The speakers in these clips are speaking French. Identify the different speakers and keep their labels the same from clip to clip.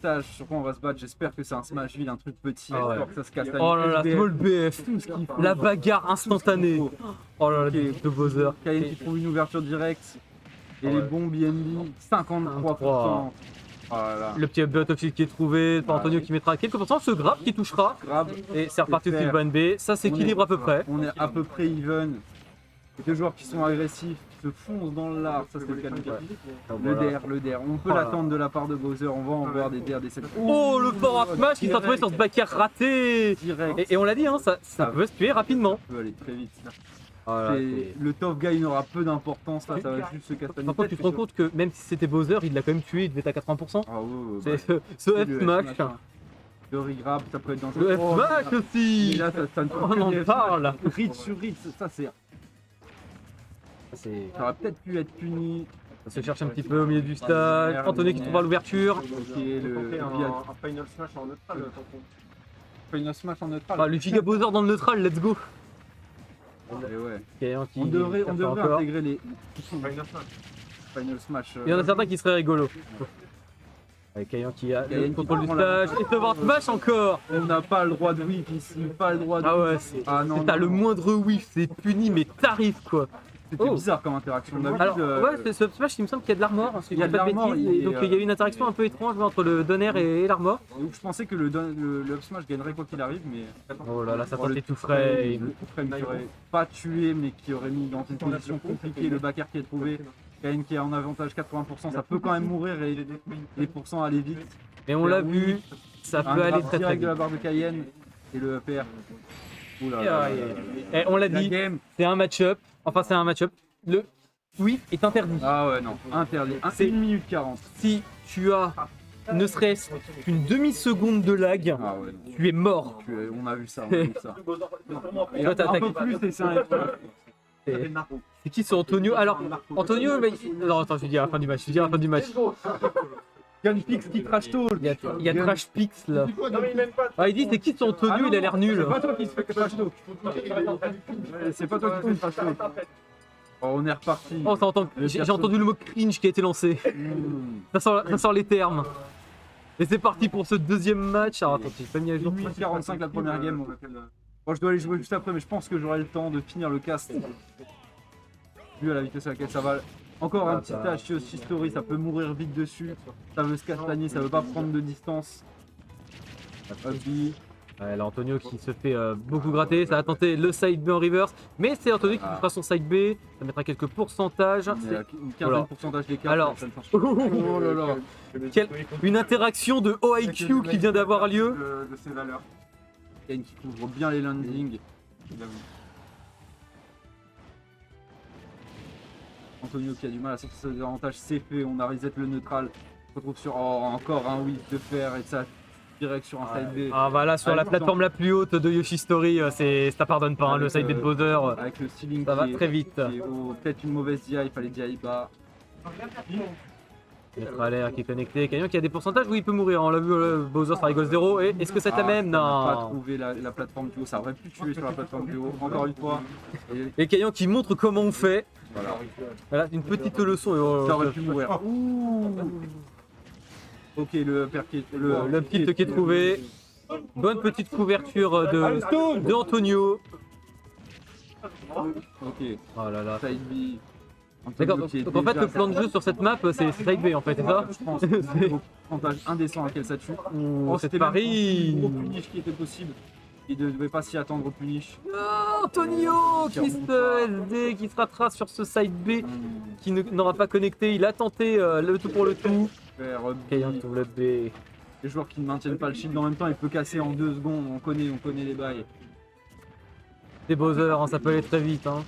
Speaker 1: sache sur quoi on va se battre. J'espère que c'est un Smash Ville, un truc petit,
Speaker 2: Ah ouais.
Speaker 1: histoire que ça se casse.
Speaker 2: Oh là là, Small BF,
Speaker 1: tout ce qu'il faut.
Speaker 2: la bagarre instantanée. Oh là là, de Bowser.
Speaker 1: Kayen qui trouve une ouverture directe. Et
Speaker 2: Ah
Speaker 1: les
Speaker 2: ouais.
Speaker 1: bombes BNB, 53%. Oh là là.
Speaker 2: Le petit upbeat aussi qui est trouvé, par Antonio qui mettra quelques pourcents, ce grab qui touchera.
Speaker 1: Grab.
Speaker 2: Et c'est reparti aussi le ban B, ça s'équilibre à peu près.
Speaker 1: On est à peu près even. Deux joueurs qui sont agressifs, qui se foncent dans l'art, ça c'est le cas de le DR. On peut
Speaker 2: Voilà.
Speaker 1: l'attendre de la part de Bowser, on va en voir des DR, des 7.
Speaker 2: Oh le forward smash qui s'est retrouvé sur ce backer raté.
Speaker 1: Direct.
Speaker 2: Et on l'a dit, hein, ça peut se tuer rapidement.
Speaker 1: Ça peut aller très vite.
Speaker 2: Voilà,
Speaker 1: Le top guy il aura peu d'importance là, ça va juste se castagner.
Speaker 2: par contre, tu te rends compte que même si c'était Bowser, il l'a quand même tué, il devait être à 80%.
Speaker 1: Ah ouais,
Speaker 2: C'est ce F smash.
Speaker 1: Le regrab, ça peut être dans
Speaker 2: Le F smash aussi.
Speaker 1: Et là, ça ne
Speaker 2: On en parle.
Speaker 1: Reach sur reach, ça aurait peut-être pu être puni.
Speaker 2: Ça se cherche un petit peu au milieu du stade. Antonio qui trouvera l'ouverture.
Speaker 1: Ok,
Speaker 3: Un final smash en neutral.
Speaker 1: Final smash en neutral.
Speaker 2: Ah, le giga Bowser dans le neutral, let's go.
Speaker 1: Et ouais.
Speaker 2: Kayan qui
Speaker 1: On devrait
Speaker 2: encore.
Speaker 1: intégrer les
Speaker 3: Final smash.
Speaker 1: Final Smash.
Speaker 2: Il y en a certains qui seraient rigolos. Avec Kayan qui a le contrôle du stage. Et forward smash encore.
Speaker 1: On n'a pas le droit de whiff ici, pas le droit de.
Speaker 2: Ah ouais, t'as le moindre whiff, c'est puni, mais t'arrives quoi.
Speaker 1: C'était
Speaker 2: Oh.
Speaker 1: bizarre comme interaction.
Speaker 2: Alors, ouais, c'est ce smash, il me semble qu'il y a de l'armor. Hein, si
Speaker 1: il y a
Speaker 2: je dis pas
Speaker 1: de l'armor,
Speaker 2: bêtises.
Speaker 1: il
Speaker 2: Et
Speaker 1: est,
Speaker 2: donc il y a eu une interaction un peu étrange entre le donner et l'armor.
Speaker 1: Donc je pensais que le up smash gagnerait quoi qu'il arrive, mais.
Speaker 2: Oh là là, ça
Speaker 1: Oh, le
Speaker 2: tentait tout frais.
Speaker 1: Le coup frame qui aurait pas tué, mais qui aurait mis dans une position compliquée. Le backer qui est trouvé. Kayen qui est en avantage 80%, ça peut quand même mourir et les pourcents aller vite.
Speaker 2: Et on l'a vu, ça peut aller très très
Speaker 1: direct de
Speaker 2: vite.
Speaker 1: la barre de Kayen et le PR. Ouh là là.
Speaker 2: Et on l'a
Speaker 1: La
Speaker 2: dit,
Speaker 1: game.
Speaker 2: c'est un match-up. Enfin, c'est un match-up. Le whiff est interdit.
Speaker 1: Ah ouais, non, interdit.
Speaker 2: C'est
Speaker 1: 1 minute 40.
Speaker 2: Si tu as ne serait-ce qu'une demi-seconde de lag,
Speaker 1: Ah ouais, non.
Speaker 2: tu es mort.
Speaker 1: On a vu ça, on a vu ça. Et
Speaker 2: Toi,
Speaker 1: un
Speaker 2: t'attaques.
Speaker 1: peu plus, et c'est un
Speaker 2: C'est qui ce Antonio? Alors, Antonio, mais... non, attends, je dis à la fin du match. Je dis à la fin du match.
Speaker 1: Gunpix qui trash talk.
Speaker 2: Il y a Trash Pix là. Ah, il dit c'est qui ce Antonio? Il a l'air nul.
Speaker 1: C'est pas toi qui se fait trash talk. C'est pas toi qui fais trash talk. Oh, on est reparti.
Speaker 2: Oh, ça entend... J'ai entendu le mot cringe qui a été lancé. Ça sort les termes. Et c'est parti pour ce deuxième match. Alors attends, j'ai pas mis à jour.
Speaker 1: 45 la première game. Bon, je dois aller jouer juste après, mais je pense que j'aurai le temps de finir le cast. Vu à la vitesse à laquelle ça va. Encore un petit tâche Yoshi Story, ça peut mourir vite dessus. Ça veut se castagner, ça veut pas prendre de distance. Hubby.
Speaker 2: Ouais, là, Antonio qui se fait beaucoup gratter. Ça a tenté le side B en reverse. Mais c'est Antonio qui fera son side B. Ça mettra quelques pourcentages.
Speaker 1: Il y a une quinzaine
Speaker 2: Voilà.
Speaker 1: de pourcentage d'écart.
Speaker 2: Alors.
Speaker 1: Oh là là.
Speaker 2: Une interaction de OIQ qui vient d'avoir lieu.
Speaker 3: De ses valeurs.
Speaker 1: Kane qui couvre bien les landings. Antonio qui a du mal à sortir ses avantages, c'est fait, on a reset le neutral. On se retrouve sur encore un whiff de fer et ça direct sur un side B.
Speaker 2: Ah voilà, sur la plateforme la plus haute de Yoshi Story, ça pardonne pas, hein, le side B de Bowser.
Speaker 1: Avec le ceiling
Speaker 2: Ça va
Speaker 1: qui est-
Speaker 2: très vite.
Speaker 1: qui est haut. Peut-être une mauvaise DI, il fallait DI bas.
Speaker 2: Neutralaire qui est connecté, Kayan qui a des pourcentages où il peut mourir, on l'a vu, Bowser sera rigole 0 et est-ce que ça t'amène?
Speaker 1: On n'a pas
Speaker 2: Non.
Speaker 1: trouvé la plateforme du haut, ça aurait pu tuer sur la plateforme du haut, encore une fois. Et
Speaker 2: Et Kayan qui montre comment on fait.
Speaker 1: voilà,
Speaker 2: Voilà, une petite leçon. Et
Speaker 1: ça aurait pu mourir. Ouh. Ok, le père qui est...
Speaker 2: le petit qui est trouvé. Bonne petite couverture de Antonio.
Speaker 1: Ok,
Speaker 2: Oh là là.
Speaker 1: side B.
Speaker 2: D'accord,
Speaker 1: Antonio qui est
Speaker 2: donc en fait
Speaker 1: déjà-
Speaker 2: le plan de jeu sur cette map c'est side B en fait, c'est ça?
Speaker 1: Je pense que c'est au pourcentage indécent à quel ça tue.
Speaker 2: Oh, c'est
Speaker 1: c'était même
Speaker 2: Paris.
Speaker 1: le gros punish qui était possible. Il ne devait pas s'y attendre au punish.
Speaker 2: Oh, Antonio qui se SD, qui se rattrape sur ce side B, qui n'aura pas connecté. Il a tenté le tout pour le tout.
Speaker 1: Faire
Speaker 2: Kayan qui ouvre le B.
Speaker 1: les joueurs qui ne maintiennent pas le shield en même temps, il peut casser en 2 secondes. On connaît les bails.
Speaker 2: Des Bowser, hein, ça peut aller très vite. Hein.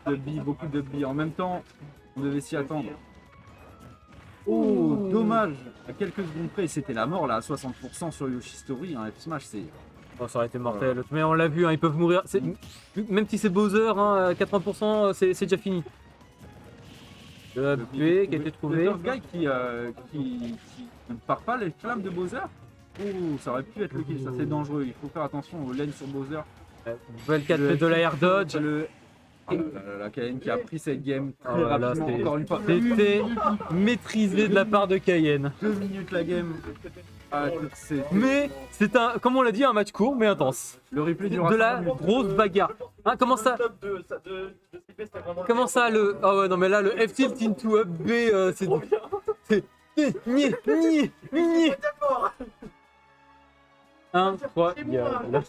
Speaker 1: De billes, beaucoup de billes. En même temps, on devait s'y attendre. Oh, dommage. À quelques secondes près, c'était la mort là, à 60% sur Yoshi Story. Hein. F Smash, c'est.
Speaker 2: Oh, ça aurait été mortel. Mais on l'a vu, hein, ils peuvent mourir. Même si c'est Bowser, hein, à 80%, c'est déjà fini. Le B qui a été trouvé.
Speaker 1: Le tough guy qui ne part pas les flammes de Bowser. Oh, ça aurait pu être le kill, ça c'est dangereux. Il faut faire attention aux lanes sur Bowser.
Speaker 2: Nouvelle 4 de la air dodge.
Speaker 1: La Cayenne qui a pris cette game très
Speaker 2: Oh là là,
Speaker 1: rapidement, encore une fois.
Speaker 2: c'était maîtrisé de la part de Cayenne.
Speaker 1: 2 minutes la game. Ah,
Speaker 2: Mais c'est un, comme on l'a dit, un match court mais intense.
Speaker 1: le replay du
Speaker 2: De la grosse bagarre. Hein, comment ça le... Ah ouais non mais là le F tilt into up B c'est... Incroyable.